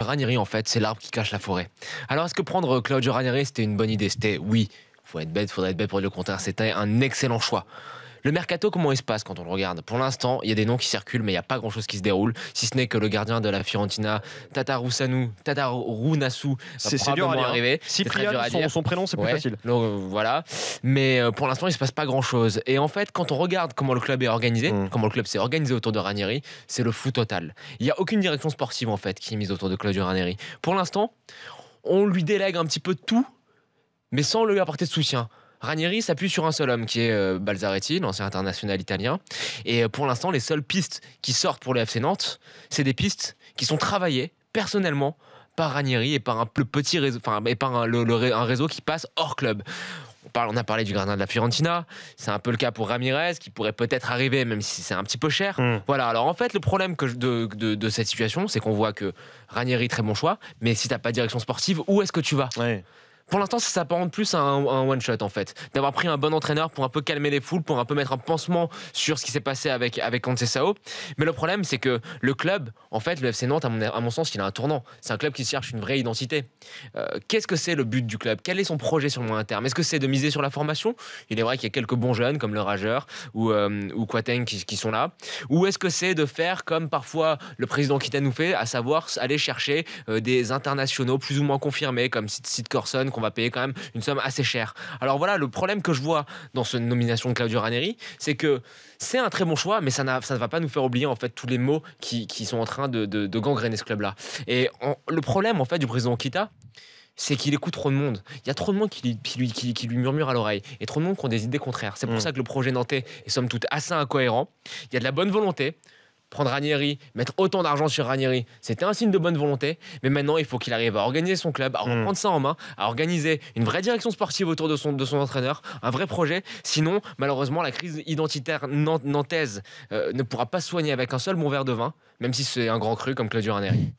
Ranieri, en fait, c'est l'arbre qui cache la forêt. Alors, est-ce que prendre Claudio Ranieri, c'était une bonne idée? C'était oui. Faudrait être bête pour dire le contraire. C'était un excellent choix. Le mercato, comment il se passe quand on le regarde? Pour l'instant, il y a des noms qui circulent, mais il n'y a pas grand-chose qui se déroule, si ce n'est que le gardien de la Fiorentina, Tatarunasu, va C'est dur à probablement dire. arriver. Cyprien, son prénom, c'est plus Ouais, facile. donc, voilà. Mais pour l'instant, il se passe pas grand-chose. Et en fait, quand on regarde comment le club est organisé, comment le club s'est organisé autour de Ranieri, c'est le flou total. Il n'y a aucune direction sportive en fait qui est mise autour de Claudio Ranieri. Pour l'instant, on lui délègue un petit peu tout, mais sans lui apporter de soutien. Ranieri s'appuie sur un seul homme qui est Balzaretti, l'ancien international italien. Et pour l'instant, les seules pistes qui sortent pour le FC Nantes, c'est des pistes qui sont travaillées personnellement par Ranieri et par un petit réseau, et par un réseau qui passe hors club. On a parlé du gardien de la Fiorentina, c'est un peu le cas pour Ramirez, qui pourrait peut-être arriver, même si c'est un petit peu cher. Voilà, alors en fait, le problème de cette situation, c'est qu'on voit que Ranieri, très bon choix, mais si t'as pas de direction sportive, où est-ce que tu vas? Pour l'instant, ça s'apparente plus à un one-shot, en fait. D'avoir pris un bon entraîneur pour un peu calmer les foules, pour un peu mettre un pansement sur ce qui s'est passé avec Conceição. Mais le problème, c'est que le club, en fait, le FC Nantes, à mon sens, il a un tournant. C'est un club qui cherche une vraie identité. Qu'est-ce que c'est le but du club? Quel est son projet sur le moyen terme? Est-ce que c'est de miser sur la formation? Il est vrai qu'il y a quelques bons jeunes, comme le Rageur ou Quateng, qui sont là. Ou est-ce que c'est de faire comme parfois le président Kita nous fait, à savoir aller chercher des internationaux plus ou moins confirmés, comme Sid Corson, qu'on va payer quand même une somme assez chère. Alors voilà, le problème que je vois dans cette nomination de Claudio Ranieri, c'est que c'est un très bon choix, mais ça ne va pas nous faire oublier en fait tous les maux qui sont en train de gangréner ce club-là. Et le problème en fait du président Kita, c'est qu'il écoute trop de monde. Il y a trop de monde qui lui murmure à l'oreille, et trop de monde qui ont des idées contraires. C'est pour ça que le projet nantais est somme toute assez incohérent. Il y a de la bonne volonté. Prendre Ranieri, mettre autant d'argent sur Ranieri, c'était un signe de bonne volonté, mais maintenant il faut qu'il arrive à organiser son club, à reprendre ça en main, à organiser une vraie direction sportive autour de son entraîneur, un vrai projet. Sinon, malheureusement, la crise identitaire nantaise ne pourra pas se soigner avec un seul bon verre de vin, même si c'est un grand cru comme Claudio Ranieri.